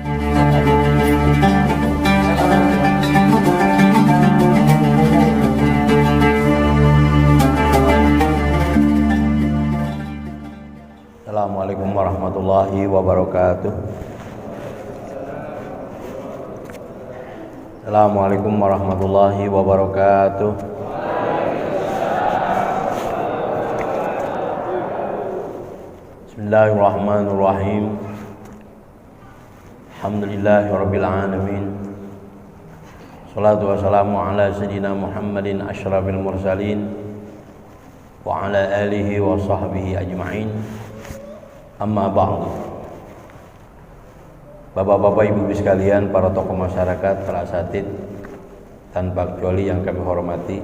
Assalamualaikum warahmatullahi wabarakatuh. Assalamualaikum warahmatullahi wabarakatuh. Bismillahirrahmanirrahim. Alhamdulillahirabbil alamin. Shalatu wassalamu ala sayyidina Muhammadin asyrafil mursalin wa ala alihi wa sahbihi ajma'in. Amma ba'du. Bapak-bapak, ibu-ibu sekalian, para tokoh masyarakat, para asatid tanpa kecuali yang kami hormati,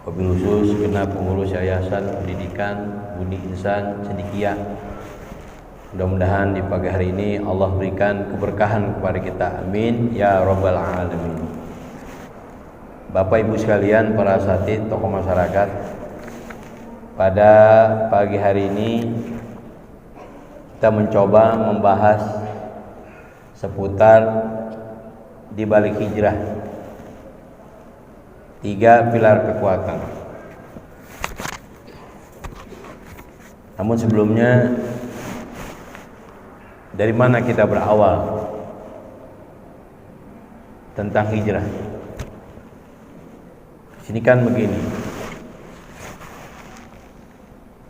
wabil khusus genap pengurus Yayasan Pendidikan Budi Insan Cendekia. Mudah-mudahan di pagi hari ini Allah berikan keberkahan kepada kita, amin ya rabbal alamin. Bapak ibu sekalian, para asatid, tokoh masyarakat, pada pagi hari ini kita mencoba membahas seputar di balik hijrah, 3 pilar kekuatan. Namun sebelumnya, dari mana kita berawal tentang hijrah? Sini kan begini.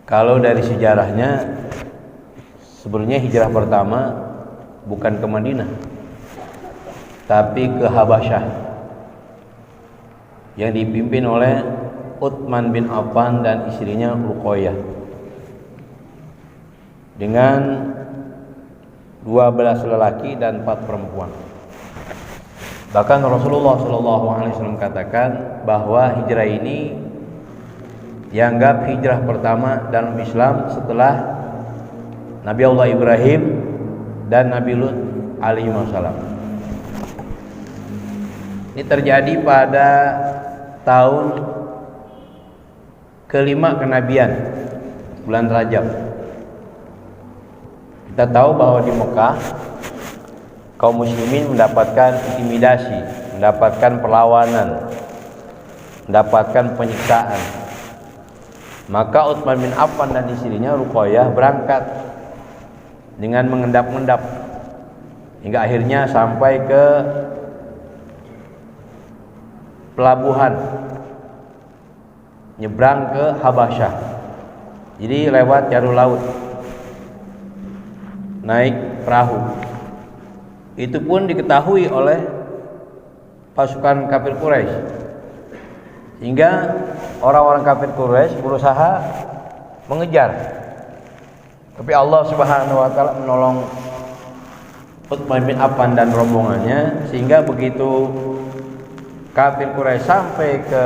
Kalau dari sejarahnya, sebenarnya hijrah pertama bukan ke Madinah, tapi ke Habasyah, yang dipimpin oleh Utsman bin Affan dan istrinya Ruqayyah dengan 12 lelaki dan 4 perempuan. Bahkan Rasulullah SAW katakan bahwa hijrah ini dianggap hijrah pertama dalam Islam setelah Nabi Allah Ibrahim dan Nabi Lut alaihi wassalam. Ini terjadi pada tahun kelima kenabian, bulan Rajab. Kita tahu bahwa di Mekah kaum muslimin mendapatkan intimidasi, mendapatkan perlawanan, mendapatkan penyiksaan. Maka Utsman bin Affan dan istrinya Ruqayyah berangkat dengan mengendap-endap hingga akhirnya sampai ke pelabuhan, nyebrang ke Habasyah. Jadi lewat jalur laut, naik perahu. Itu pun diketahui oleh pasukan kafir Quraisy, sehingga orang-orang kafir Quraisy berusaha mengejar. Tapi Allah Subhanahu wa taala menolong Utsman bin Affan dan rombongannya, sehingga begitu kafir Quraisy sampai ke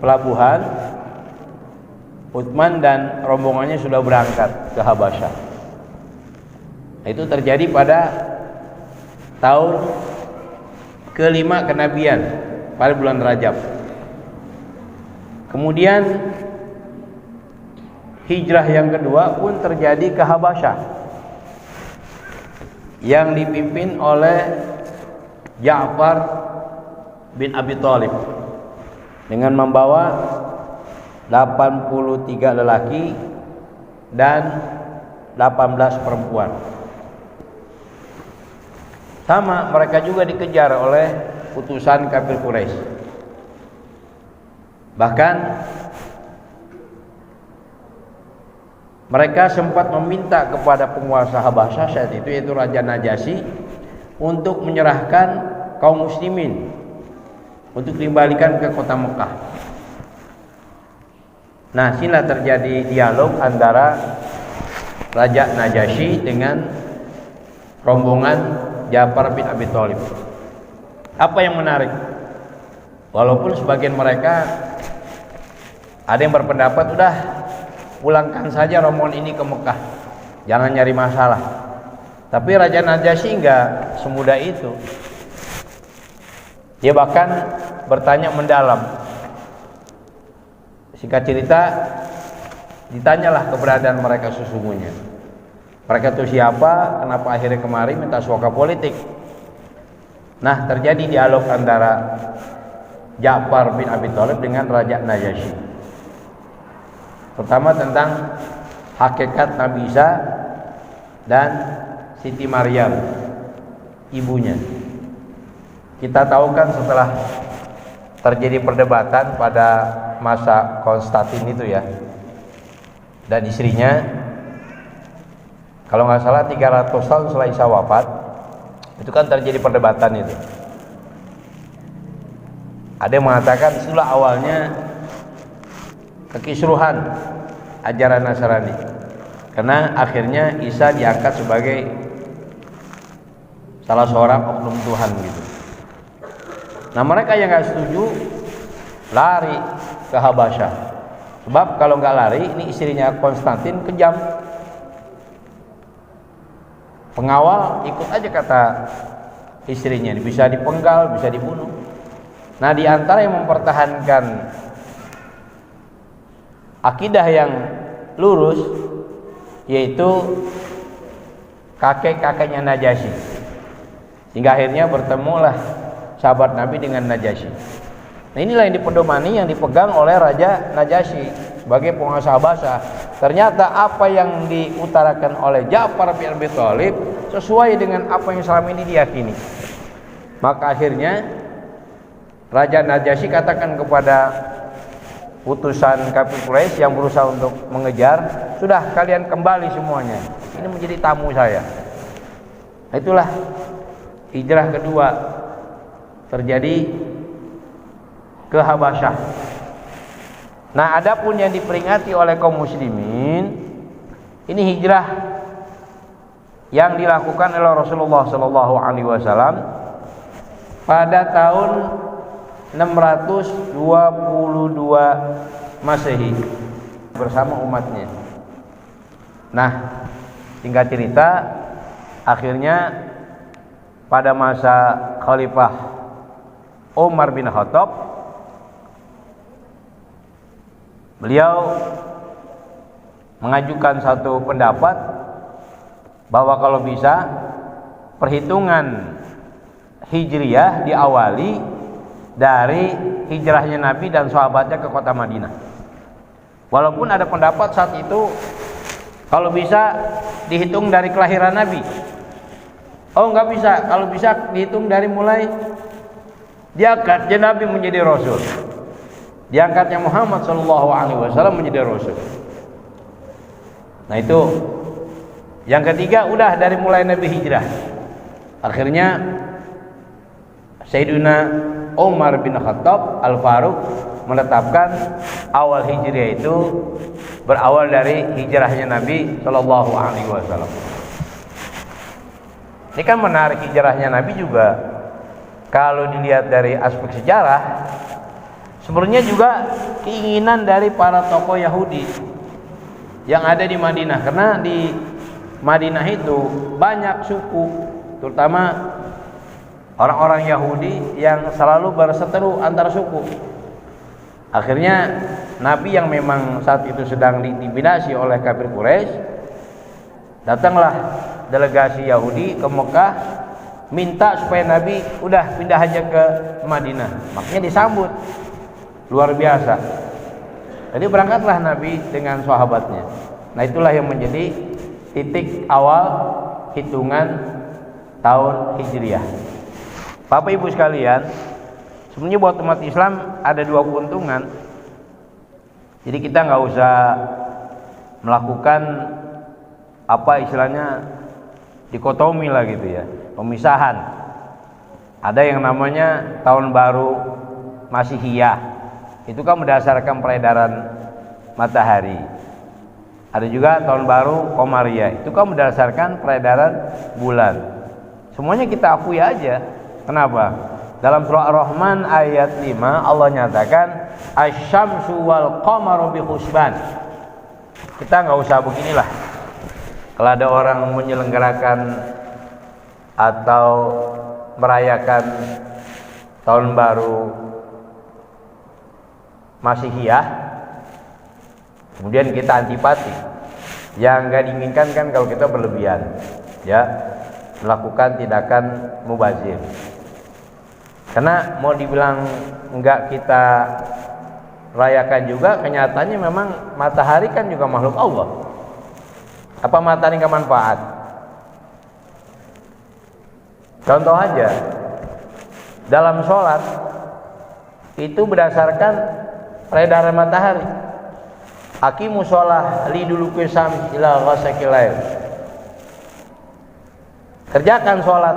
pelabuhan, Utsman dan rombongannya sudah berangkat ke Habasyah. Itu terjadi pada tahun kelima kenabian, pada bulan Rajab. Kemudian hijrah yang kedua pun terjadi ke Habasyah, yang dipimpin oleh Ja'far bin Abi Thalib dengan membawa 83 lelaki dan 18 perempuan. Sama, mereka juga dikejar oleh utusan kafir Quraisy. Bahkan mereka sempat meminta kepada penguasa Habasyah saat itu, yaitu Raja Najasyi, untuk menyerahkan kaum muslimin untuk dikembalikan ke kota Mekah. Nah, sinilah terjadi dialog antara Raja Najasyi dengan rombongan Ja'far bin Abi Thalib. Apa yang menarik? Walaupun sebagian mereka ada yang berpendapat, udah pulangkan saja rombongan ini ke Mekah, jangan nyari masalah. Tapi Raja Najasyi enggak semudah itu. Dia bahkan bertanya mendalam. Singkat cerita, ditanyalah keberadaan mereka sesungguhnya. Mereka itu siapa? Kenapa akhirnya kemari minta suaka politik? Nah, terjadi dialog antara Ja'far bin Abi Thalib dengan Raja Najasyi. Pertama tentang hakikat Nabi Isa dan Siti Maryam, ibunya. Kita tahu kan setelah terjadi perdebatan pada masa Konstantin itu ya, dan istrinya, kalau nggak salah 300 tahun setelah Isa wafat, itu kan terjadi perdebatan itu. Ada yang mengatakan itulah awalnya kekisruhan ajaran Nasrani, karena akhirnya Isa diangkat sebagai salah seorang oknum Tuhan gitu. Nah, mereka yang nggak setuju lari ke Habasyah, sebab kalau nggak lari, ini istrinya Konstantin kejam. Pengawal ikut aja kata istrinya, bisa dipenggal, bisa dibunuh. Nah, di antara yang mempertahankan akidah yang lurus yaitu kakek-kakeknya Najasyi. Sehingga akhirnya bertemulah sahabat Nabi dengan Najasyi. Nah, inilah yang dipedomani, yang dipegang oleh Raja Najasyi sebagai penguasa Habasyah. Ternyata apa yang diutarakan oleh Ja'far bin Abi Thalib sesuai dengan apa yang selama ini diyakini. Maka akhirnya Raja Najasyi katakan kepada utusan kafir Quraisy yang berusaha untuk mengejar, sudah kalian kembali semuanya, ini menjadi tamu saya. Nah, itulah hijrah kedua terjadi ke Habasyah. Nah, adapun yang diperingati oleh kaum muslimin, ini hijrah yang dilakukan oleh Rasulullah SAW pada tahun 622 Masehi bersama umatnya. Nah, singkat cerita, akhirnya pada masa Khalifah Umar bin Khattab, beliau mengajukan satu pendapat bahwa kalau bisa perhitungan Hijriyah diawali dari hijrahnya Nabi dan sahabatnya ke kota Madinah. Walaupun ada pendapat saat itu kalau bisa dihitung dari kelahiran Nabi. Oh, nggak bisa. Kalau bisa dihitung dari mulai diangkatnya Nabi menjadi Rasul, diangkatnya Muhammad SAW menjadi Rasul. Nah, itu yang ketiga, udah dari mulai Nabi hijrah. Akhirnya Sayyidina Umar bin Khattab Al-Faruq menetapkan awal hijriah itu berawal dari hijrahnya Nabi Shallallahu Alaihi Wasallam. Ini kan menarik, hijrahnya Nabi juga kalau dilihat dari aspek sejarah, sebenarnya juga keinginan dari para tokoh Yahudi yang ada di Madinah, karena di Madinah itu banyak suku, terutama orang-orang Yahudi yang selalu berseteru antar suku. Akhirnya Nabi yang memang saat itu sedang diintimidasi oleh kafir Quraisy, datanglah delegasi Yahudi ke Mekah minta supaya Nabi udah pindah aja ke Madinah. Makanya disambut luar biasa. Jadi berangkatlah Nabi dengan sahabatnya. Nah, itulah yang menjadi titik awal hitungan tahun Hijriah. Bapak Ibu sekalian, sebenarnya buat umat Islam ada dua keuntungan. Jadi kita nggak usah melakukan apa istilahnya dikotomi lah gitu ya, pemisahan. Ada yang namanya tahun baru Masihiyah, itu kan berdasarkan peredaran matahari. Ada juga tahun baru Qamariyah, itu kan berdasarkan peredaran bulan. Semuanya kita akui aja. Kenapa? Dalam surah Ar-Rahman ayat 5 Allah nyatakan asy-syamsu wal qamaru bihusban. Kita nggak usah beginilah. Kalau ada orang menyelenggarakan atau merayakan tahun baru Masihiyah, kemudian kita antipati, Yang nggak diinginkan kan kalau kita berlebihan, ya, melakukan tindakan mubazir. Karena mau dibilang nggak kita rayakan juga, kenyataannya memang matahari kan juga makhluk Allah. Apa matahari nggak manfaat? Contoh aja, dalam sholat itu berdasarkan peredaran matahari. Aqimu sholah liduluki syams ila ghasaqil lail. Kerjakan sholat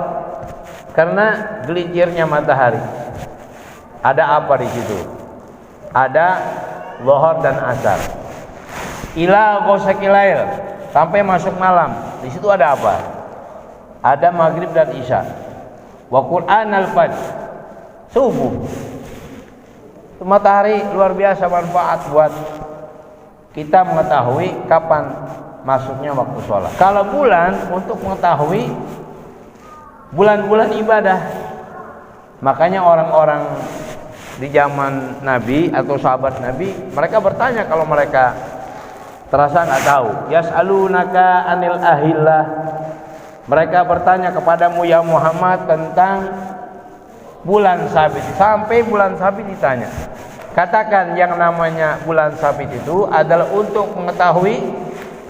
karena gelincirnya matahari. Ada apa di situ? Ada zuhur dan asar. Ila ghasaqil lail, sampai masuk malam. Di situ ada apa? Ada maghrib dan isya. Wa Qur'anal fajr, subuh. Matahari luar biasa manfaat buat kita mengetahui kapan masuknya waktu sholat. Kalau bulan untuk mengetahui bulan-bulan ibadah. Makanya orang-orang di zaman Nabi atau sahabat Nabi, mereka bertanya kalau mereka terasa nggak tahu. Yas'alunaka anil ahillah. Mereka bertanya kepadamu ya Muhammad tentang bulan sabit. Sampai bulan sabit ditanya. Katakan yang namanya bulan sabit itu adalah untuk mengetahui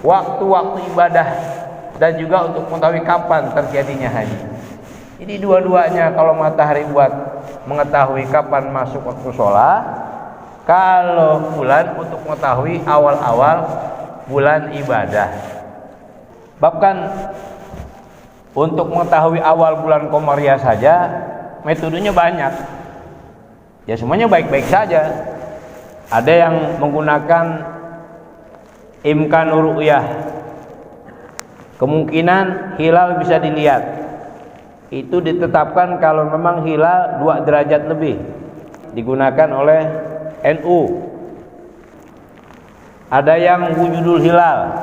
waktu-waktu ibadah dan juga untuk mengetahui kapan terjadinya haji. Jadi dua-duanya, kalau matahari buat mengetahui kapan masuk waktu sholat, kalau bulan untuk mengetahui awal-awal bulan ibadah. Bahkan untuk mengetahui awal bulan Komariah saja metodenya banyak. Ya semuanya baik-baik saja. Ada yang menggunakan imkanur ru'yah, kemungkinan hilal bisa dilihat. Itu ditetapkan kalau memang hilal 2 derajat lebih, digunakan oleh NU. Ada yang wujudul hilal,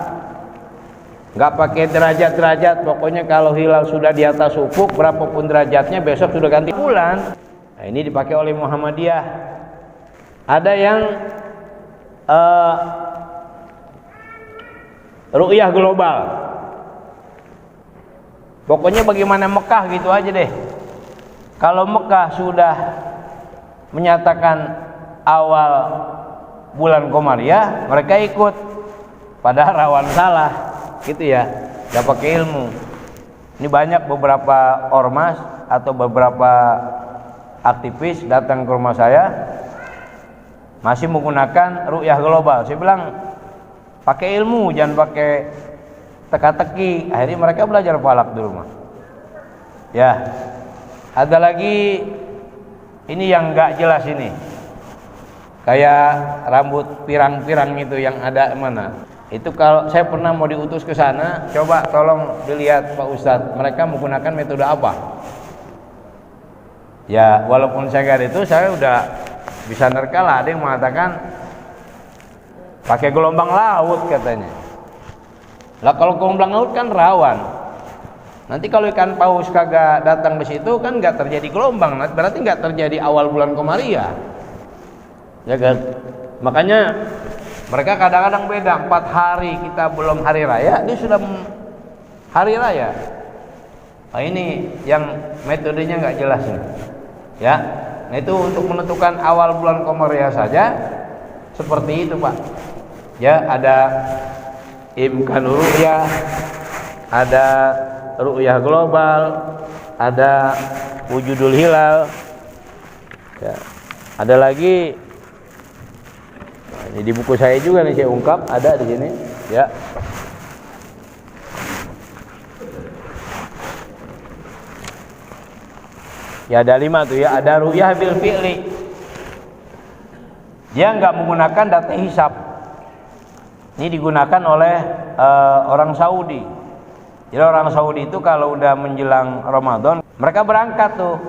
nggak pakai derajat-derajat, pokoknya kalau hilal sudah di atas ufuk berapapun derajatnya besok sudah ganti bulan. Nah, ini dipakai oleh Muhammadiyah. Ada yang ru'yah global. Pokoknya bagaimana Mekah gitu aja deh. Kalau Mekah sudah menyatakan awal bulan Komariah, mereka ikut. Padahal rawan salah, gitu ya. Gak pakai ilmu. Ini banyak beberapa ormas atau beberapa aktivis datang ke rumah saya masih menggunakan ru'yah global. Saya bilang pakai ilmu, jangan pakai teka-teki. Akhirnya mereka belajar falak di rumah. Ya, ada lagi ini yang nggak jelas ini, kayak rambut pirang-pirang itu yang ada mana? Itu kalau saya pernah mau diutus ke sana, coba tolong dilihat Pak Ustadz, mereka menggunakan metode apa? Ya, walaupun saya nggak itu, saya udah bisa nerka lah. Ada yang mengatakan pakai gelombang laut katanya. Lah kalau gelombang laut kan rawan. Nanti kalau ikan paus kagak datang di situ kan nggak terjadi gelombang. Berarti nggak terjadi awal bulan Komariah. Ya kan? Makanya mereka kadang-kadang beda. 4 hari kita belum hari raya, dia sudah hari raya. Nah, ini yang metodenya nggak jelas nih. Ya, nah itu untuk menentukan awal bulan Komariah saja seperti itu Pak. Ya, ada imkanur ru'yah, ada ru'yah global, ada wujudul hilal. Ya, ada lagi. Nah, ini di buku saya juga nih saya ungkap, ada di sini. Ya. Ya ada 5 tuh ya. Ada ru'yah bil fi'li. Dia nggak menggunakan data hisab. Ini digunakan oleh orang Saudi. Jadi orang Saudi itu kalau udah menjelang Ramadan, mereka berangkat tuh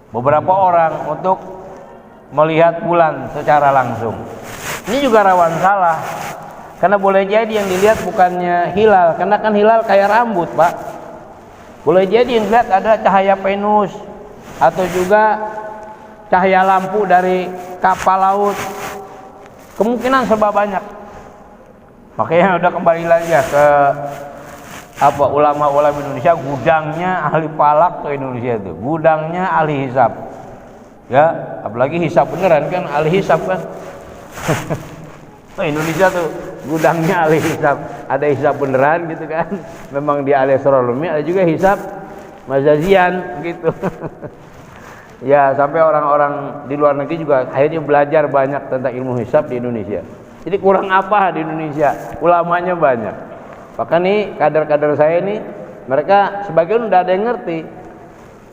beberapa orang untuk melihat bulan secara langsung. Ini juga rawan salah. Karena boleh jadi yang dilihat bukannya hilal, karena kan hilal kayak rambut, Pak. Boleh jadi yang dilihat ada cahaya Venus atau juga cahaya lampu dari kapal laut. Kemungkinan serba banyak. Makanya udah kembali lagi ya ke apa ulama-ulama Indonesia, gudangnya ahli palak ke Indonesia itu, gudangnya ahli hisab. Ya, apalagi hisab beneran kan, ahli hisab kan. Indonesia tuh gudangnya ahli hisab, ada hisab beneran gitu kan. Memang dia ahli astronomi, ada juga hisab mazazian gitu. Ya, sampai orang-orang di luar negeri juga akhirnya belajar banyak tentang ilmu hisab di Indonesia. Jadi kurang apa di Indonesia? Ulamanya banyak. Bahkan nih kader-kader saya nih, mereka sebagian udah ada yang ngerti.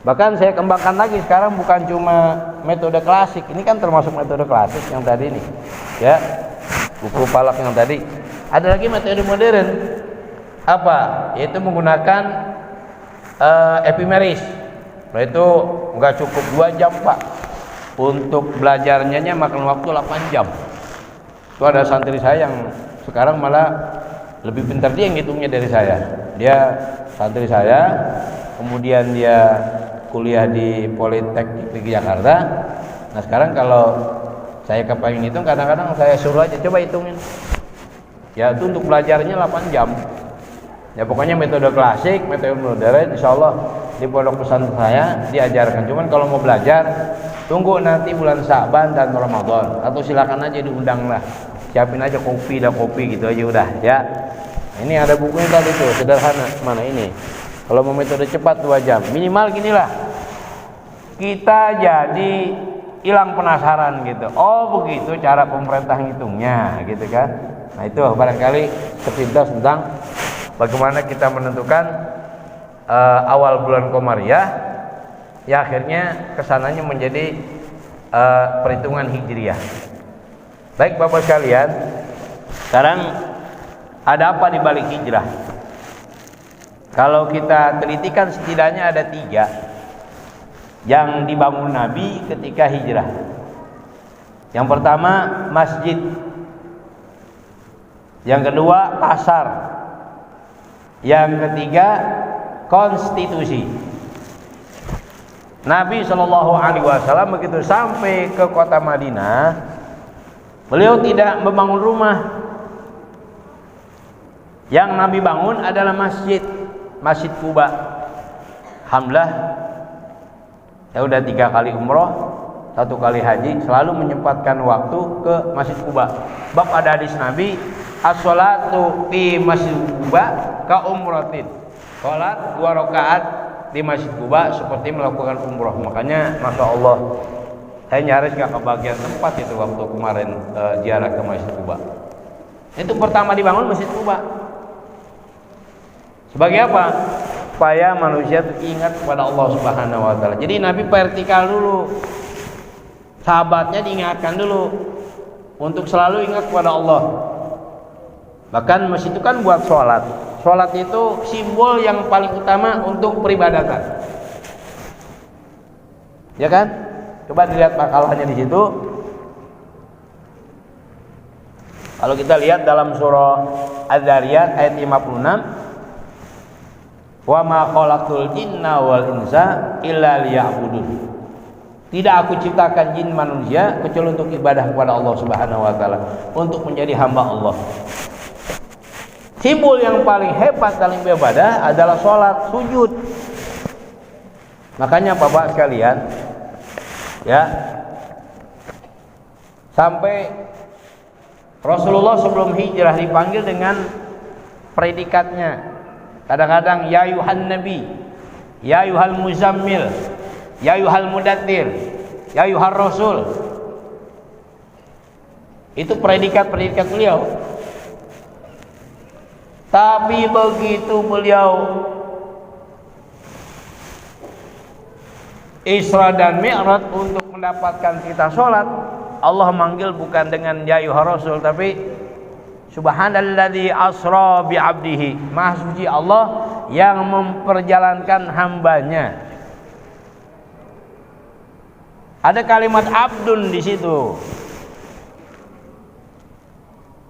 Bahkan saya kembangkan lagi sekarang, bukan cuma metode klasik. Ini kan termasuk metode klasik yang tadi nih. Ya, buku palak yang tadi. Ada lagi metode modern. Apa? Yaitu menggunakan epimeris. Nah, itu nggak cukup 2 jam Pak. Untuk belajarnya makan waktu 8 jam. Itu ada santri saya yang sekarang malah lebih pintar, dia yang ngitungnya dari saya. Dia santri saya, kemudian dia kuliah di Politeknik di Jakarta. Nah sekarang kalau saya kepengen hitung, kadang-kadang saya suruh aja, coba hitungin. Ya itu untuk belajarnya 8 jam. Ya pokoknya metode klasik, metode modern, insya Allah di pondok pesantren saya diajarkan. Cuman kalau mau belajar, tunggu nanti bulan Sya'ban dan Ramadan, atau silakan aja diundang lah. Siapin aja kopi gitu aja udah ya. Ini ada bukunya tadi tuh, sederhana. Mana ini? Kalau mau metode cepat 2 jam. Minimal ginilah. Kita jadi hilang penasaran gitu. Oh begitu cara pemerintah ngitungnya gitu kan. Nah itu barangkali sepintas tentang bagaimana kita menentukan awal bulan Komariah. Ya akhirnya kesananya menjadi perhitungan Hijriah. Baik Bapak sekalian, sekarang ada apa di balik hijrah? Kalau kita telitikan setidaknya ada 3 yang dibangun Nabi ketika hijrah. Yang pertama masjid, yang kedua pasar, yang ketiga konstitusi. Nabi SAW begitu sampai ke kota Madinah, beliau tidak membangun rumah. Yang Nabi bangun adalah masjid, Masjid Quba. Alhamdulillah, ya udah 3 kali umroh, 1 kali haji, selalu menyempatkan waktu ke Masjid Quba. Bab ada hadis Nabi, as-sholatu fi Masjid Quba ka umratin. Salat 2 rakaat di Masjid Quba seperti melakukan umroh. Makanya Masya Allah, saya nyaris gak kebagian tempat itu waktu kemarin ziarah ke Masjid Quba. Itu pertama dibangun Masjid Quba. Sebagai apa? Supaya manusia ingat kepada Allah Subhanahu wa taala. Jadi Nabi vertikal dulu. Sahabatnya diingatkan dulu untuk selalu ingat kepada Allah. Bahkan masjid itu kan buat sholat. Sholat itu simbol yang paling utama untuk peribadatan. Ya kan? Coba dilihat makalahnya di situ. Kalau kita lihat dalam surah Az-Zariyat ayat 56, wa ma khalaqtul jinna wal insa illa liya'budun. Tidak aku ciptakan jin manusia kecuali untuk ibadah kepada Allah Subhanahu wa taala, untuk menjadi hamba Allah. Simbol yang paling hebat dalam ibadah adalah sholat, sujud. Makanya Bapak sekalian, ya, sampai Rasulullah sebelum hijrah dipanggil dengan predikatnya. Kadang-kadang ya yuhan nabi, ya yuhal muzammil, ya yuhal mudaththir, ya yuhar rasul. Itu predikat-predikat beliau. Tapi begitu beliau Isra dan Mi'raj untuk mendapatkan kita sholat, Allah manggil bukan dengan ya yuhar rasul, tapi Subhanalladzi asra bi 'abdihi. Maha suci Allah yang memperjalankan hambanya. Ada kalimat abdun di situ.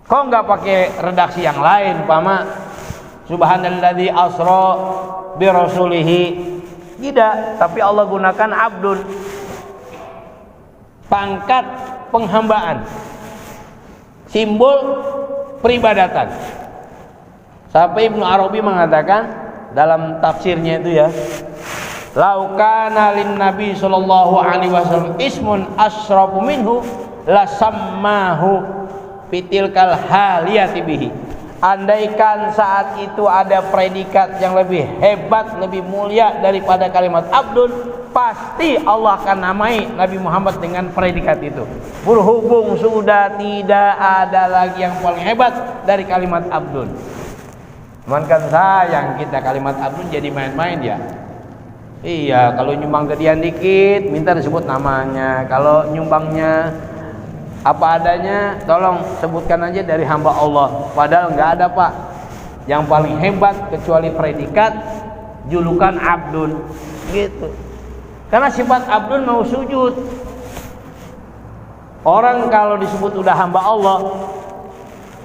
Kok nggak pakai redaksi yang lain, Pama? Subhanalladzi asra bi rasulihi. Tidak, tapi Allah gunakan abdun. Pangkat penghambaan. Simbol peribadatan. Sampai Ibnu Arabi mengatakan dalam tafsirnya itu ya, lau kana lin nabi sallallahu alaihi wasallam ismun asrafu minhu la sammahu fitilkal haliyati bihi. Andaikan saat itu ada predikat yang lebih hebat, lebih mulia daripada kalimat abdun, pasti Allah akan namai Nabi Muhammad dengan predikat itu. Berhubung sudah tidak ada lagi yang paling hebat dari kalimat abdun. Cuman kan sayang kita kalimat abdun jadi main-main ya. Iya, kalau nyumbang gedean dikit minta disebut namanya. Kalau nyumbangnya apa adanya, tolong sebutkan aja dari hamba Allah. Padahal nggak ada Pak yang paling hebat kecuali predikat julukan abdun gitu. Karena sifat abdun mau sujud. Orang kalau disebut udah hamba Allah,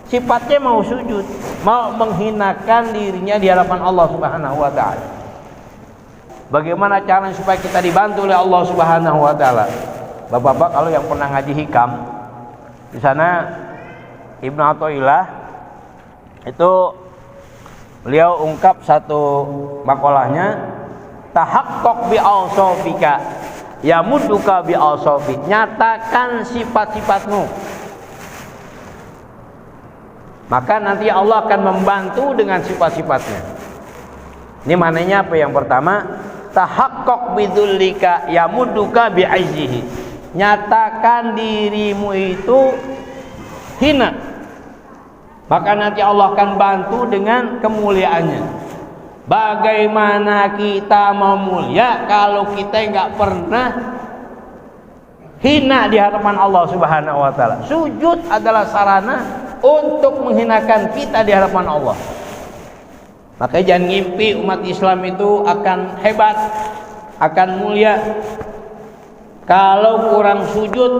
sifatnya mau sujud, mau menghinakan dirinya di hadapan Allah Subhanahu wa taala. Bagaimana caranya supaya kita dibantu oleh Allah Subhanahu wa taala? Bapak-bapak kalau yang pernah ngaji hikam, di sana Ibnu Athaillah itu beliau ungkap satu makalahnya, tahaqqaq bi awsafika yamudduka bi awsafi, nyatakan sifat-sifatmu maka nanti Allah akan membantu dengan sifat-sifatnya. Ini maknanya apa? Yang pertama, tahaqqaq bidzulika yamudduka bi izzihi, nyatakan dirimu itu hina, maka nanti Allah akan bantu dengan kemuliaannya. Bagaimana kita mau mulia kalau kita nggak pernah hina di hadapan Allah Subhanahu wa taala? Sujud adalah sarana untuk menghinakan kita di hadapan Allah. Makanya jangan ngimpi umat Islam itu akan hebat, akan mulia kalau kurang sujud.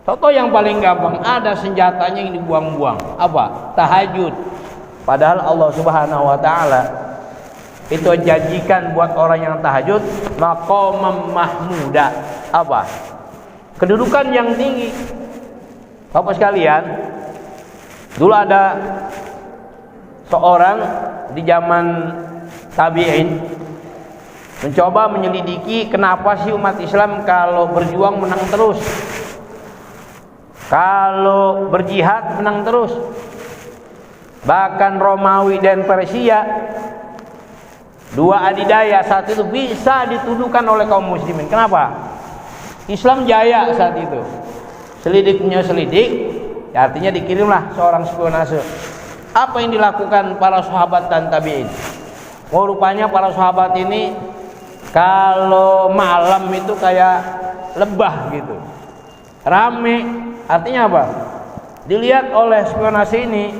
Contoh yang paling gampang, ada senjatanya yang dibuang-buang. Apa? Tahajud. Padahal Allah Subhanahu wa taala itu janjikan buat orang yang tahajud maqamam mahmuda. Apa? Kedudukan yang tinggi. Bapak sekalian, dulu ada seorang di zaman tabi'in mencoba menyelidiki kenapa sih umat Islam kalau berjuang menang terus, kalau berjihad menang terus. Bahkan Romawi dan Persia, dua adidaya saat itu bisa dituduhkan oleh kaum muslimin. Kenapa? Islam jaya saat itu. Selidik punya selidik, ya artinya dikirimlah seorang spionase. Apa yang dilakukan para sahabat dan tabi'in? Oh, rupanya para sahabat ini kalau malam itu kayak lebah gitu, rame. Artinya apa? Dilihat oleh spionase ini,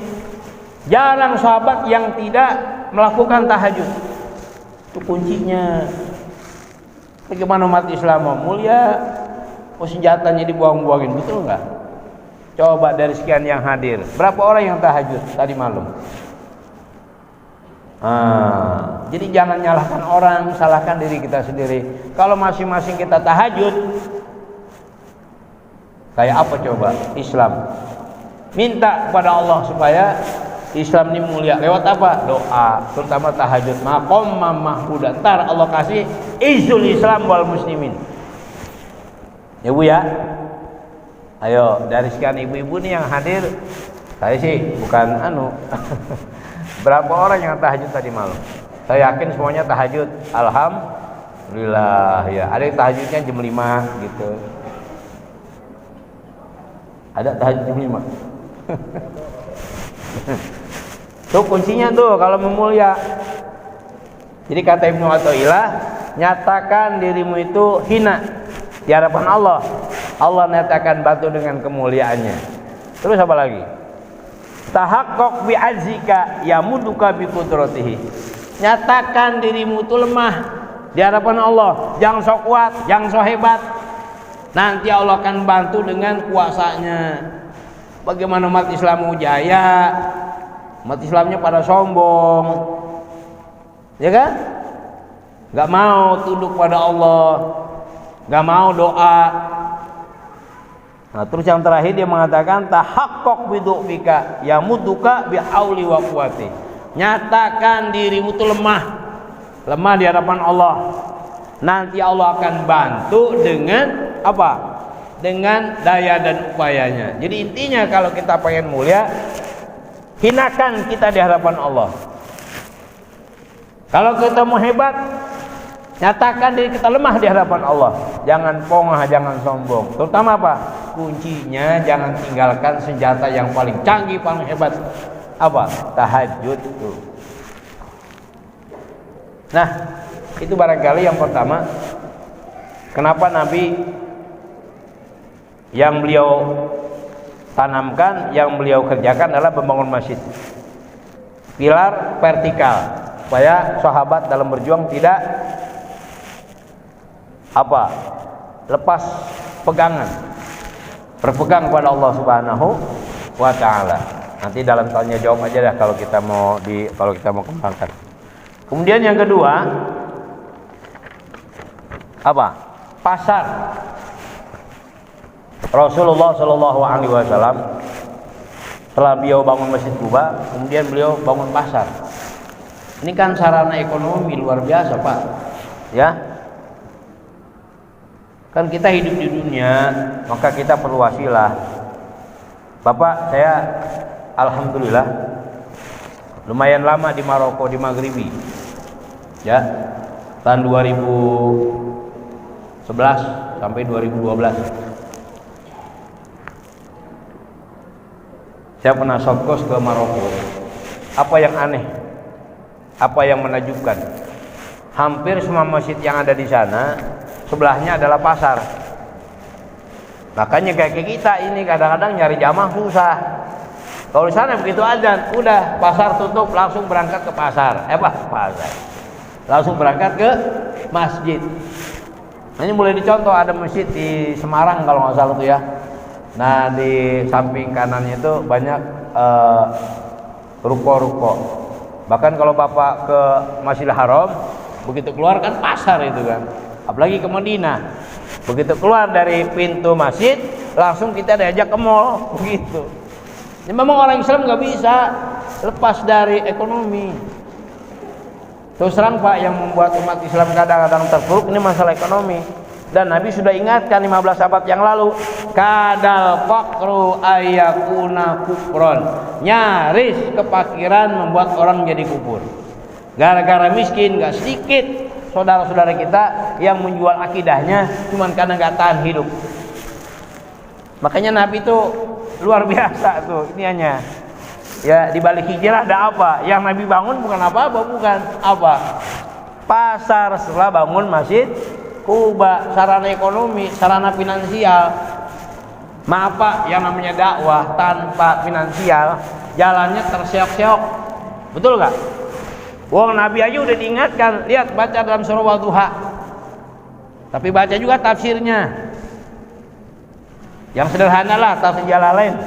jarang sahabat yang tidak melakukan tahajud. Itu kuncinya. Bagaimana umat Islam mau mulia, senjatanya dibuang-buangin, betul nggak? Coba dari sekian yang hadir, berapa orang yang tahajud tadi malam? Jadi jangan nyalahkan orang, salahkan diri kita sendiri. Kalau masing-masing kita tahajud, kayak apa coba Islam? Minta kepada Allah supaya Islam ini mulia. Lewat apa? Doa, terutama tahajud. Maqamam mahmuda. Ntar Allah kasih izul Islam wal muslimin. Ya Bu ya. Ayo, dari sekian ibu-ibu nih yang hadir, saya sih bukan berapa orang yang tahajud tadi malam? Saya yakin semuanya tahajud. Alhamdulillah ya. Ada yang tahajudnya jam 5 gitu. Ada tahajud jam 5. Tuh kuncinya tuh kalau memulia. Jadi kata Ibnu Athaillah, nyatakan dirimu itu hina di hadapan Allah. Allah nyatakan batu dengan kemuliaannya. Terus apa lagi? Tahaqqaq bi azika yamuduka bi qudratihi. Nyatakan dirimu itu lemah di hadapan Allah. Jangan sok kuat, jangan sok hebat. Nanti Allah akan bantu dengan kuasanya. Bagaimana umat Islam mau jaya? Umat Islamnya pada sombong, ya kan? Gak mau tunduk pada Allah, gak mau doa. Nah, terus yang terakhir dia mengatakan tahaqqaq bidu'bika yamuduka bihauli wa quwwati. Nyatakan dirimu itu lemah di hadapan Allah. Nanti Allah akan bantu dengan apa? Dengan daya dan upayanya. Jadi intinya kalau kita pengen mulia, hinakan kita di hadapan Allah. Kalau kita mau hebat, nyatakan diri kita lemah di hadapan Allah. Jangan pongah, jangan sombong. Terutama apa? Kuncinya jangan tinggalkan senjata yang paling canggih, paling hebat. Apa? Tahajud itu. Nah, itu barangkali yang pertama. Kenapa Nabi yang beliau tanamkan, yang beliau kerjakan adalah membangun masjid. Pilar vertikal supaya sahabat dalam berjuang tidak apa? Lepas pegangan. Berpegang kepada Allah Subhanahu wa taala. Nanti dalam tanya jawab aja dah kalau kita mau kembangkan. Kemudian yang kedua apa? Pasar. Rasulullah Shallallahu Alaihi Wasallam setelah beliau bangun Masjid Kuba, kemudian beliau bangun pasar. Ini kan sarana ekonomi luar biasa, Pak. Ya, kan kita hidup di dunia, maka kita perlu wasilah. Bapak, saya alhamdulillah lumayan lama di Maroko, di Maghribi. Ya, tahun 2011 sampai 2012. Saya pernah sokos ke Maroko. Apa yang aneh? Apa yang menakjubkan? Hampir semua masjid yang ada di sana sebelahnya adalah pasar. Makanya kayak kita ini kadang-kadang nyari jamaah susah. Kalau di sana begitu azan, udah pasar tutup langsung berangkat ke pasar. Pasar. Langsung berangkat ke masjid. Ini boleh dicontoh, ada masjid di Semarang kalau nggak salah tuh ya. Nah, di samping kanannya itu banyak ruko-ruko. Bahkan kalau Bapak ke Masjidil Haram, begitu keluar kan pasar itu kan. Apalagi ke Madinah. Begitu keluar dari pintu masjid, langsung kita diajak ke mall, begitu. Ini memang orang Islam nggak bisa lepas dari ekonomi. Terus terang Pak, yang membuat umat Islam kadang-kadang terpuruk ini masalah ekonomi. Dan Nabi sudah ingatkan 15 abad yang lalu, kadal faqru ayakuna kufron. Nyaris kefakiran membuat orang jadi kufur. Gara-gara miskin, gak sedikit saudara-saudara kita yang menjual akidahnya cuman karena gak tahan hidup. Makanya Nabi itu luar biasa tuh iniannya. Ya, di balik hijrah ada apa? Yang Nabi bangun bukan apa-apa, bukan apa? Pasar setelah bangun masjid Kuba, sarana ekonomi, sarana finansial. Maaf Pak, yang namanya dakwah tanpa finansial jalannya terseok-seok. Betul gak? Wong Nabi aja udah diingatkan, lihat baca dalam surah Wadduha. Tapi baca juga tafsirnya. Yang sederhana lah, tafsir Jalalain.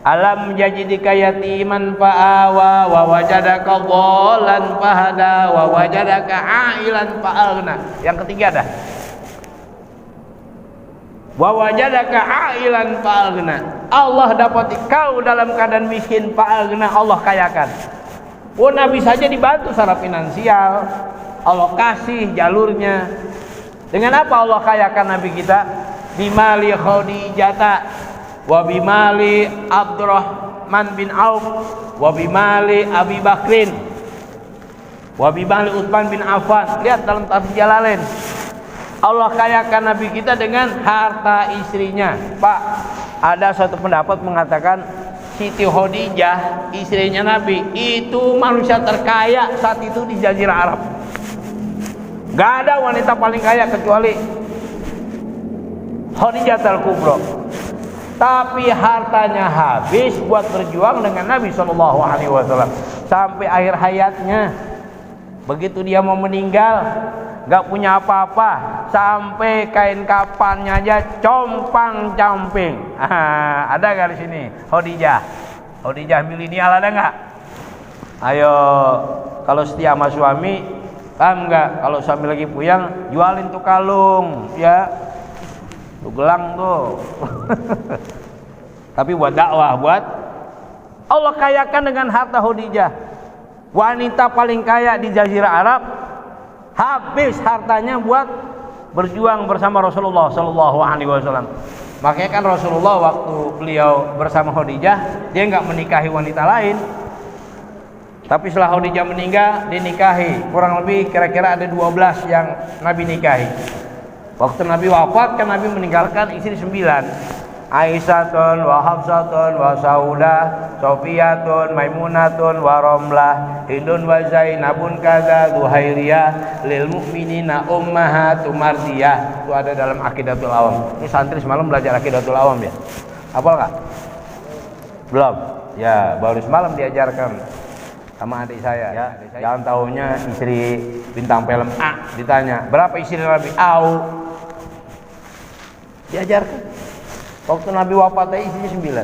Alam jadidika yatiman fa'awa wa wajadaka dhallan fahada wa wajadaka a'ilan fa'aghna. Yang ketiga dah. Wa wajadaka a'ilan fa'aghna. Allah dapati kau dalam keadaan miskin fa'aghna, Allah kayakan. Oh, Nabi saja dibantu secara finansial. Allah kasih jalurnya. Dengan apa Allah kayakan Nabi kita? Bimali Khadijah wa bimali Abdurrahman bin Auf wa bimali Abi Bakrin wa bimali Utsman bin Affan. Lihat dalam tafsir Jalalain, Allah kayakan Nabi kita dengan harta istrinya. Pak, ada satu pendapat mengatakan Siti Khadijah, istrinya Nabi, itu manusia terkaya saat itu di Jazirah Arab. Gak ada wanita paling kaya kecuali Khadijah al-Kubra. Tapi hartanya habis buat berjuang dengan Nabi Shallallahu Alaihi Wasallam sampai akhir hayatnya. Begitu dia mau meninggal, gak punya apa-apa, sampai kain kafannya aja compang camping. Ada gak di sini? Khadijah milenial ada nggak? Ayo, kalau setia sama suami, paham nggak? Kalau suami lagi puyang, jualin tuh kalung, ya. Tuh gelang tuh. Tapi buat dakwah, buat Allah kayakan dengan harta Khadijah. Wanita paling kaya di Jazirah Arab, habis hartanya buat berjuang bersama Rasulullah Sallallahu Alaihi Wasallam. Makanya kan Rasulullah waktu beliau bersama Khadijah, dia nggak menikahi wanita lain. Tapi setelah Khadijah meninggal, dinikahi. Kurang lebih kira-kira ada 12 yang Nabi nikahi. Waktu Nabi wafat kan Nabi meninggalkan istri 9. Aisyatun wa Hafsatun wa Saudah, Sofiyatun, Maimunatun wa Romlah, Hindun wa Zainabun kaza Zuhairiyah, lil mu'minina ummahatum mardiyah. Itu ada dalam Aqidatul Awam. Ini santri semalam belajar Aqidatul Awam ya. Hafal enggak? Belum? Ya, baru semalam diajarkan sama adik saya ya. Jangan tahunya istri bintang film A ditanya, "Berapa istri Nabi?" Au. Diajarkan. Waktu Nabi wafat istrinya 9.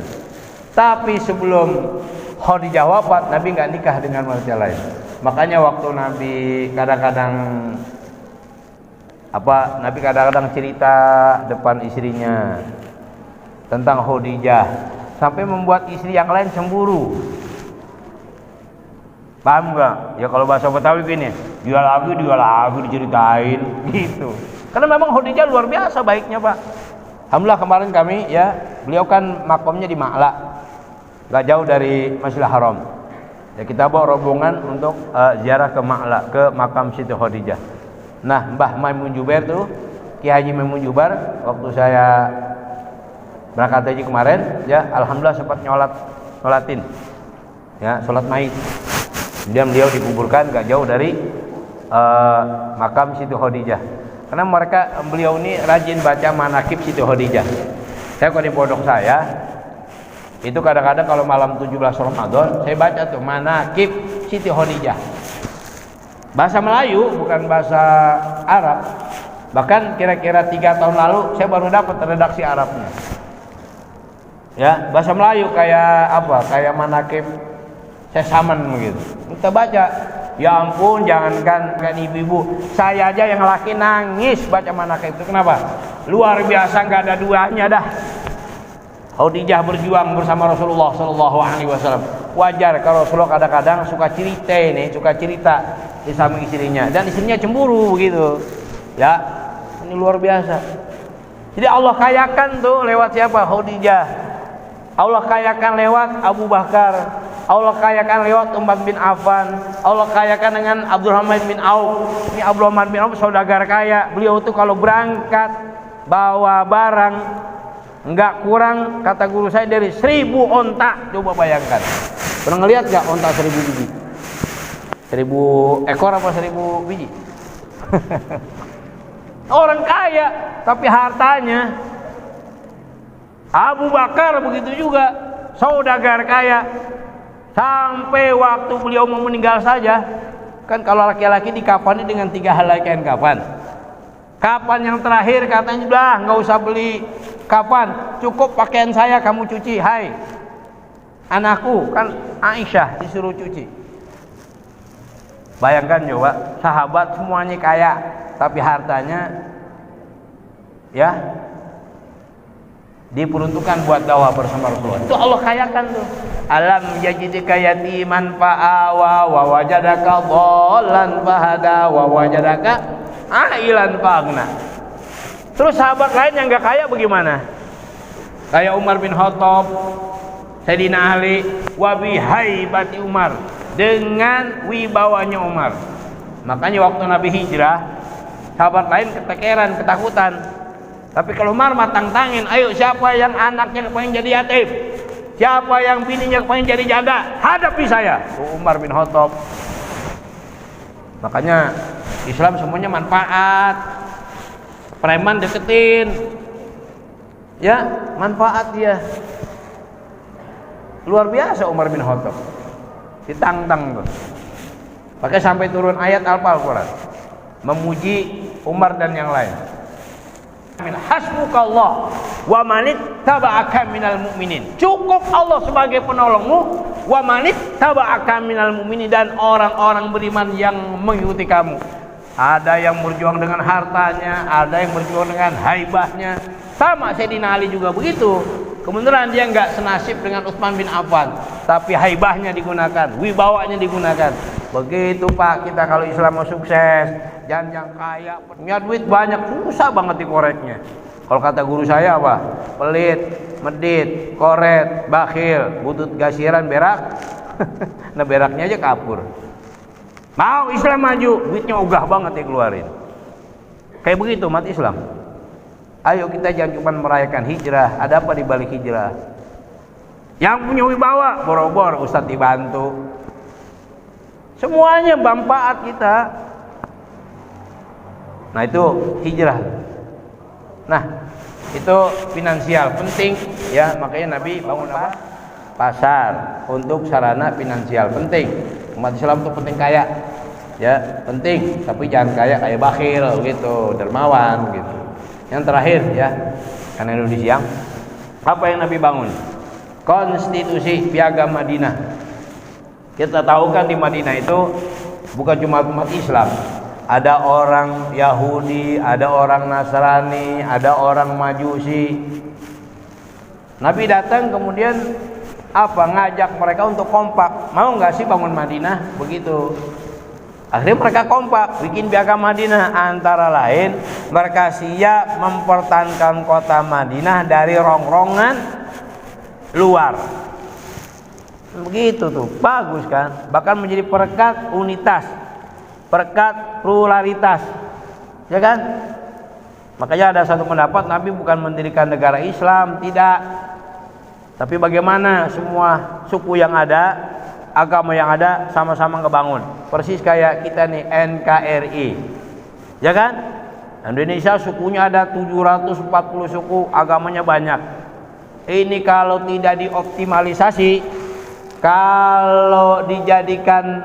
Tapi sebelum Khadijah wafat, Nabi nggak nikah dengan wanita lain. Makanya waktu Nabi kadang-kadang cerita depan istrinya tentang Khadijah sampai membuat istri yang lain cemburu. Paham nggak? Ya kalau bahasa Betawi gini, dia lagi diceritain gitu. Karena memang Khadijah luar biasa baiknya, Pak. Alhamdulillah kemarin kami ya, beliau kan makamnya di Ma'la, gak jauh dari Masjidil Haram. Ya kita bawa rombongan untuk ziarah ke Ma'la, ke makam Siti Khadijah. Nah, Mbah Maimun Jubair tuh, Kiai Haji Maimun Jubair, waktu saya berangkat haji kemarin, ya alhamdulillah sempat nyolatin, ya sholat maid. Kemudian beliau dikuburkan gak jauh dari makam Siti Khadijah. Karena beliau ini rajin baca manakib Siti Khadijah. Saya kalau di pondok saya, itu kadang-kadang kalau malam 17 Ramadan, saya baca tuh manakib Siti Khadijah. Bahasa Melayu, bukan bahasa Arab. Bahkan kira-kira 3 tahun lalu, saya baru dapat redaksi Arabnya. Ya, bahasa Melayu kayak apa? Kayak manakib Sesaman begitu. Kita baca. Ya ampun, jangankan ibu-ibu, saya aja yang laki nangis baca manakib itu. Kenapa? Luar biasa, nggak ada duanya dah. Khadijah berjuang bersama Rasulullah Sallallahu Alaihi Wasallam. Wajar kalau Rasulullah kadang-kadang suka cerita di samping istrinya, dan istrinya cemburu begitu. Ya, ini luar biasa. Jadi Allah kayakan tuh lewat siapa? Khadijah. Allah kayakan lewat Abu Bakar. Allah kayakan lewat Umar bin Affan. Allah kayakan dengan Abdurrahman bin Auf. Ini Abdurrahman bin Auf saudagar kaya. Beliau tuh kalau berangkat bawa barang enggak kurang, kata guru saya, dari 1000 onta. Coba bayangkan. Pernah ngelihat enggak onta 1000 biji? 1000 ekor apa 1000 biji? Orang kaya, tapi hartanya. Abu Bakar begitu juga, saudagar kaya. Sampai waktu beliau mau meninggal saja, kan kalau laki-laki dikafani dengan 3 helai kain kafan. Kapan yang terakhir katanya, udah nggak usah beli kafan, cukup pakaian saya kamu cuci. Hai anakku, kan Aisyah disuruh cuci. Bayangkan coba, sahabat semuanya kaya, tapi hartanya ya diperuntukkan buat dakwah bersama Rasulullah. Itu Allah kayakan tuh. Alam yajidka yatiman fa'awa wa wajadaka dhallan fahada wa wajadaka ailan fa'agna. Terus sahabat lain yang enggak kaya bagaimana? Kayak Umar bin Khattab, Sayyidina Ali, wa bihaibati Umar, dengan wibawanya Umar. Makanya waktu Nabi hijrah, sahabat lain ketekeran, ketakutan. Tapi kalau Umar matang-tangin, ayo siapa yang anaknya pengen jadi yatim, siapa yang bininya pengen jadi janda, hadapi saya. Umar bin Khattab. Makanya Islam semuanya manfaat. Preman deketin, ya manfaat dia. Luar biasa Umar bin Khattab. Ditantang tuh. Pakai sampai turun ayat Al-Quran memuji Umar dan yang lain. Hasbukallah wa manittaba'aka minal mu'minin. Cukup Allah sebagai penolongmu, wa manittaba'aka minal mu'minin, dan orang-orang beriman yang mengikuti kamu. Ada yang berjuang dengan hartanya, ada yang berjuang dengan haibahnya, Sama Sayyidina Ali juga begitu. Kebetulan dia nggak senasib dengan Utsman bin Affan, tapi haibahnya digunakan, wibawanya digunakan. Begitu Pak, kita kalau Islam mau sukses, jangan kaya, punya duit banyak, susah banget dikoreknya. Kalau kata guru saya apa? Pelit, medit, koret, bakhil, butut gasiran, berak. Nah beraknya aja kapur. Mau Islam maju, duitnya ogah banget dikeluarin. Kayak begitu umat Islam. Ayo kita jangan cuma merayakan hijrah. Ada apa di balik hijrah? Yang punya wibawa, boro-boro Ustadz dibantu. Semuanya manfaat kita. Nah itu hijrah. Nah itu finansial penting ya, makanya Nabi bangun apa? Pasar untuk sarana finansial penting. Umat Islam itu penting kaya, ya penting, tapi jangan kaya kayak bakhil gitu, dermawan gitu. Yang terakhir ya, karena udah siang, apa yang Nabi bangun? Konstitusi Piagam Madinah. Kita tahu kan di Madinah itu bukan cuma umat Islam, ada orang Yahudi, ada orang Nasrani, ada orang Majusi. Nabi datang kemudian apa? Ngajak mereka untuk kompak. Mau nggak sih bangun Madinah? Begitu. Akhirnya mereka kompak bikin Piagam Madinah, antara lain mereka siap mempertahankan kota Madinah dari rongrongan luar. Begitu tuh, bagus kan? Bahkan menjadi perekat unitas, perekat pluralitas, ya kan? Makanya ada satu pendapat Nabi bukan mendirikan negara Islam, tidak. Tapi bagaimana semua suku yang ada, agama yang ada sama-sama ngebangun. Persis kayak kita nih NKRI, ya kan? Indonesia sukunya ada 740 suku, agamanya banyak. Ini kalau tidak dioptimalisasi, kalau dijadikan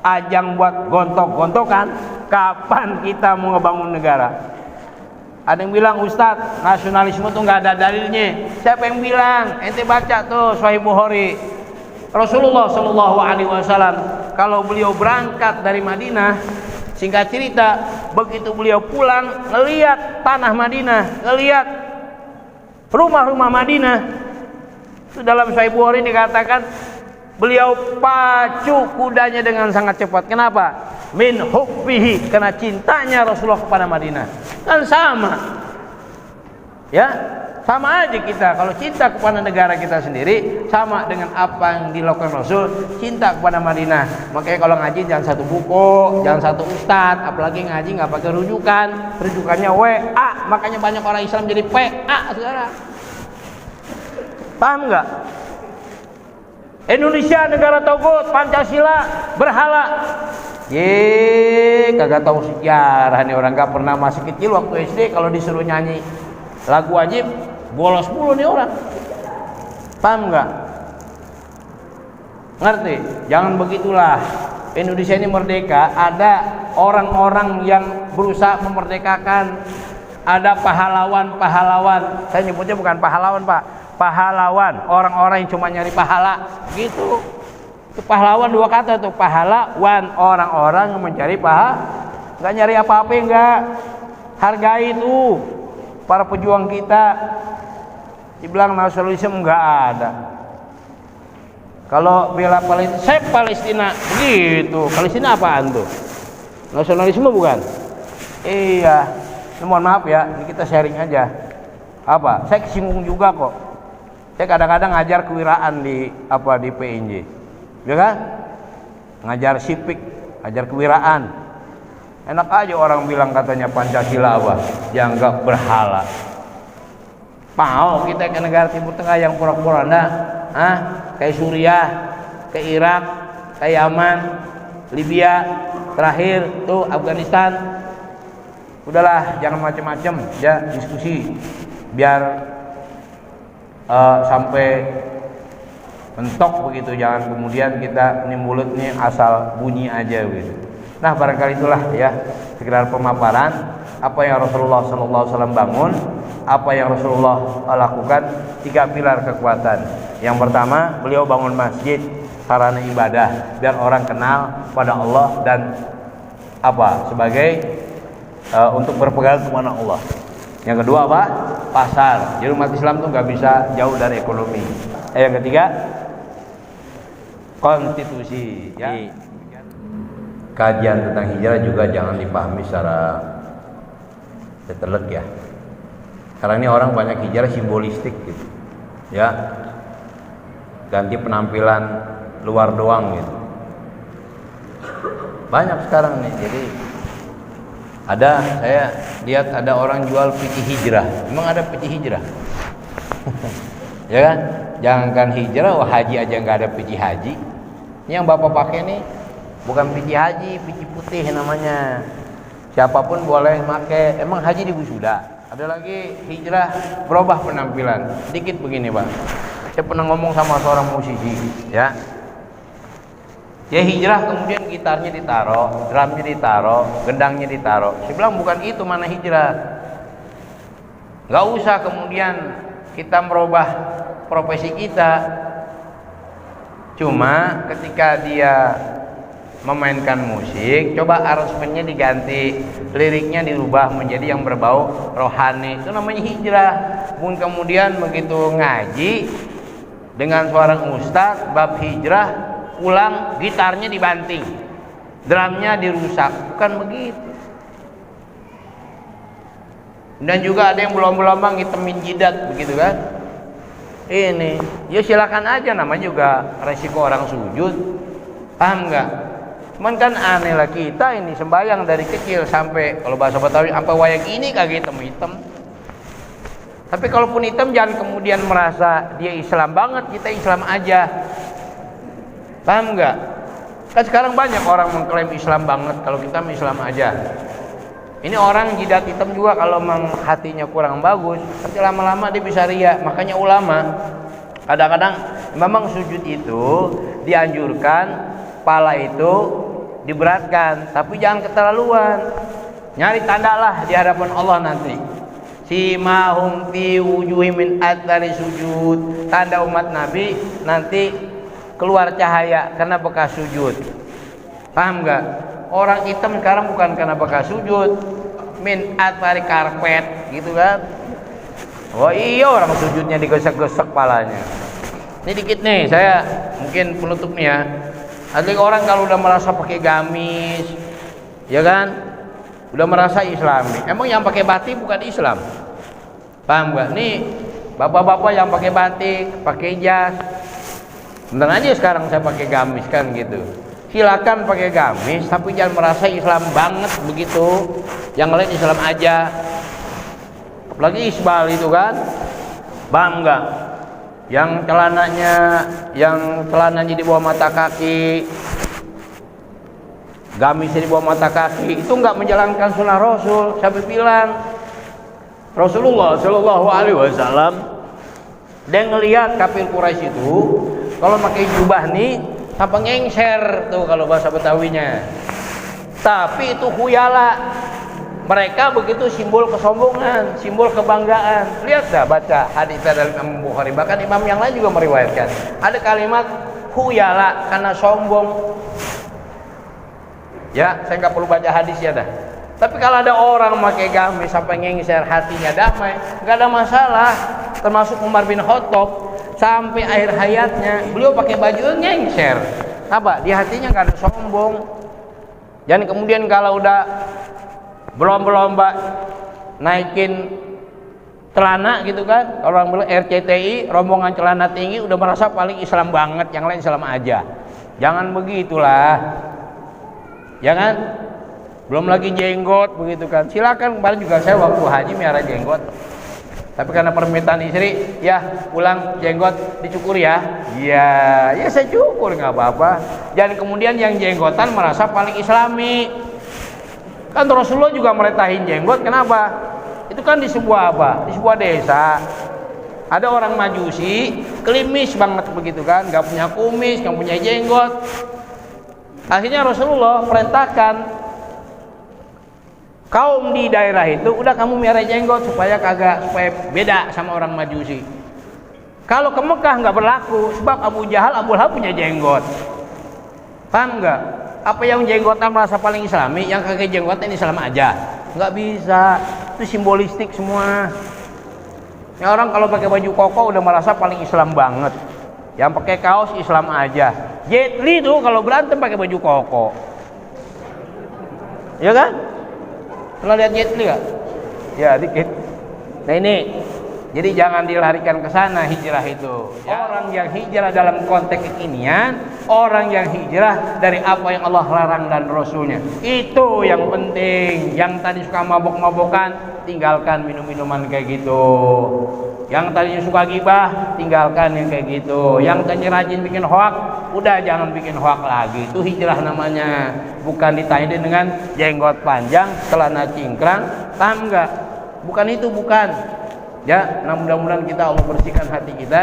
ajang buat gontok-gontokan, kapan kita mau ngebangun negara? Ada yang bilang, Ustadz, nasionalisme tuh nggak ada dalilnya. Siapa yang bilang? Ente baca tuh Sahih Bukhari. Rasulullah Shallallahu Alaihi Wasallam kalau beliau berangkat dari Madinah, singkat cerita, begitu beliau pulang, ngelihat tanah Madinah, ngelihat rumah-rumah Madinah, itu dalam Sahih Bukhari dikatakan beliau pacu kudanya dengan sangat cepat. Kenapa? Min hubbihi, karena cintanya Rasulullah kepada Madinah. Kan sama, ya. Sama aja kita kalau cinta kepada negara kita sendiri, sama dengan apa yang dilakukan Rasul, cinta kepada Madinah. Makanya kalau ngaji jangan satu buku, jangan satu ustadz, apalagi ngaji nggak pakai rujukannya WA, makanya banyak orang Islam jadi PA sekarang. Paham nggak? Indonesia negara togut, Pancasila, berhala. Kagak tahu sejarah nih orang, nggak pernah masih kecil waktu SD kalau disuruh nyanyi lagu wajib bolos mulu nih orang. Paham nggak? Ngerti? Jangan begitulah. Indonesia ini merdeka, ada orang-orang yang berusaha memerdekakan, ada pahlawan-pahlawan. Saya nyebutnya bukan pahlawan Pak, pahlawan, orang-orang yang cuma nyari pahala gitu. Itu pahlawan dua kata tuh, pahlawan, orang-orang yang mencari pahala, nggak nyari apa-apa, enggak. Hargai itu para pejuang kita. Dibilang nasionalisme nggak ada. Kalau bela Palestina, saya Palestina, begitu. Palestina apaan tuh? Nasionalisme bukan? Iya. Mohon maaf ya, ini kita sharing aja. Apa? Saya kesinggung juga kok. Saya kadang-kadang ngajar kewiraan di PNJ, ya kan? Ngajar sipik, ngajar kewiraan. Enak aja orang bilang katanya Pancasila apa? Dianggap berhala. Mau kita ke negara Timur Tengah yang pura-pura kayak Suriah, kayak Irak, kayak Yaman, Libya, terakhir tuh Afghanistan. Udahlah, jangan macam-macam ya, diskusi biar sampai mentok begitu, jangan kemudian kita ini mulutnya asal bunyi aja gitu. Nah, barangkali itulah ya sekedar pemaparan apa yang Rasulullah SAW bangun, apa yang Rasulullah lakukan, 3 pilar kekuatan. Yang pertama, beliau bangun masjid, sarana ibadah biar orang kenal pada Allah dan sebagai untuk berpegang kepada Allah. Yang kedua apa? Pasar. Jadi umat Islam tuh nggak bisa jauh dari ekonomi. Yang ketiga, konstitusi. Ya. Kajian tentang hijrah juga jangan dipahami secara tetelek ya. Karena ini orang banyak hijrah simbolistik gitu. Ya. Ganti penampilan luar doang gitu. Banyak sekarang nih. Jadi saya lihat ada orang jual peci hijrah. Emang ada peci hijrah? Ya kan? Jangankan hijrah, haji aja nggak ada peci haji. Ini yang Bapak pakai nih bukan peci haji, peci putih namanya. Siapapun boleh pakai. Emang haji di wisuda. Ada lagi hijrah berubah penampilan. Dikit begini, Pak. Saya pernah ngomong sama seorang musisi, ya. Ya hijrah kemudian gitarnya ditaruh, drumnya ditaruh, gendangnya ditaruh. Saya bilang bukan itu mana hijrah. Gak usah kemudian kita merubah profesi kita. Cuma ketika dia memainkan musik, coba aransemennya diganti, liriknya dirubah menjadi yang berbau rohani. Itu namanya hijrah. Bukan kemudian begitu ngaji dengan seorang ustadz bab hijrah, pulang gitarnya dibanting, drumnya dirusak. Bukan begitu. Dan juga ada yang belum-belum ngitemin jidat begitu kan. Ini ya silakan aja, namanya juga resiko orang sujud. Paham nggak? Cuman kan aneh lah, kita ini sembahyang dari kecil sampai, kalau bahasa Betawi, sampai wayang ini kagak hitam-hitam. Tapi kalaupun hitam jangan kemudian merasa dia Islam banget, kita Islam aja. Paham nggak? Kan sekarang banyak orang mengklaim Islam banget, kalau kita Islam aja. Ini orang jidat hitam juga kalau memang hatinya kurang bagus, tapi lama-lama dia bisa riya. Makanya ulama kadang-kadang memang sujud itu dianjurkan, kepala itu diberatkan, tapi jangan keterlaluan. Nyari tanda lah di hadapan Allah nanti. Simahum fi wujuhim min athari sujud. Tanda umat Nabi nanti keluar cahaya karena bekas sujud. Paham nggak? Orang hitam sekarang bukan karena bekas sujud, min athari karpet gitu kan. Oh iya, orang sujudnya digesek-gesek palanya. Ini dikit nih, saya mungkin penutupnya. Ada orang kalau udah merasa pakai gamis, ya kan, udah merasa Islami. Emang yang pakai batik bukan Islam? Paham nggak? Nih bapak-bapak yang pakai batik, pakai jas. Bentar aja sekarang saya pakai gamis kan gitu. Silakan pakai gamis, tapi jangan merasa Islam banget begitu. Yang lain Islam aja. Apalagi isbal itu kan, bangga. Yang celananya di bawah mata kaki, gamisnya di bawah mata kaki, itu nggak menjalankan sunnah Rasul. Siapa bilang? Rasulullah Shallallahu Alaihi Wasallam dia ngelihat kafir Quraisy itu kalau pakai jubah nih sampai ngengser tuh kalau bahasa Betawinya. Tapi itu khuyala. Mereka begitu simbol kesombongan, simbol kebanggaan. Lihat dah, baca hadis dari Imam Bukhari, bahkan imam yang lain juga meriwayatkan. Ada kalimat khuyala karena sombong. Ya, saya nggak perlu baca hadis ya dah. Tapi kalau ada orang pakai gamis sampai ngengser, hatinya damai, nggak ada masalah. Termasuk Umar bin Khattab sampai akhir hayatnya beliau pakai baju ngengser. Apa? Di hatinya nggak ada sombong. Dan kemudian kalau udah berlomba-lomba naikin celana gitu kan, orang bilang RCTI, rombongan celana tinggi, udah merasa paling Islam banget, yang lain Islam aja. Jangan begitulah, jangan. Belum lagi jenggot begitu kan. Silakan, kemarin juga saya waktu haji miara jenggot, tapi karena permintaan istri, ya pulang jenggot dicukur ya. Ya saya cukur nggak apa-apa. Jangan kemudian yang jenggotan merasa paling Islami. Kan Rasulullah juga meretahin jenggot. Kenapa? Itu kan di sebuah apa? Di sebuah desa ada orang Majusi, klimis banget begitu kan, nggak punya kumis, nggak punya jenggot. Akhirnya Rasulullah perintahkan kaum di daerah itu, udah kamu miara jenggot supaya beda sama orang Majusi. Kalau ke Mekah nggak berlaku, sebab Abu Jahal, Abu Lahab punya jenggot. Paham nggak? Apa yang jenggotan merasa paling Islami, yang kagak jenggotan Islam aja? Nggak bisa. itu simbolistik semua. Ya, orang kalau pakai baju koko udah merasa paling Islam banget. Yang pakai kaos Islam aja. Jet Li tuh kalau berantem pakai baju koko. Ya kan? Pernah lihat Jet Li gak? Ya dikit. Nah ini, jadi jangan dilarikan ke sana hijrah itu. Ya. Orang yang hijrah dalam konteks kekinian, orang yang hijrah dari apa yang Allah larang dan Rasulnya. Itu yang penting. Yang tadi suka mabok-mabokan, tinggalkan minum-minuman kayak gitu. Yang tadinya suka gibah, tinggalkan yang kayak gitu. Yang tadinya rajin bikin hoak, udah jangan bikin hoak lagi. Itu hijrah namanya. Bukan ditandai dengan jenggot panjang, celana cingkrang, paham enggak? Bukan itu, bukan. Ya, nah mudah-mudahan kita Allah bersihkan hati kita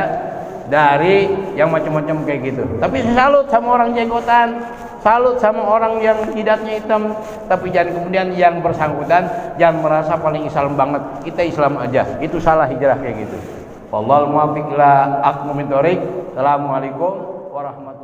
dari yang macam-macam kayak gitu. Tapi saya salut sama orang jenggotan, salut sama orang yang jidatnya hitam. Tapi jangan kemudian yang bersangkutan jangan merasa paling Islam banget. Kita Islam aja, itu salah hijrah kayak gitu. Wallahul muwaffiq ila aqwamit thoriq. Assalamualaikum warahmatullahi wabarakatuh.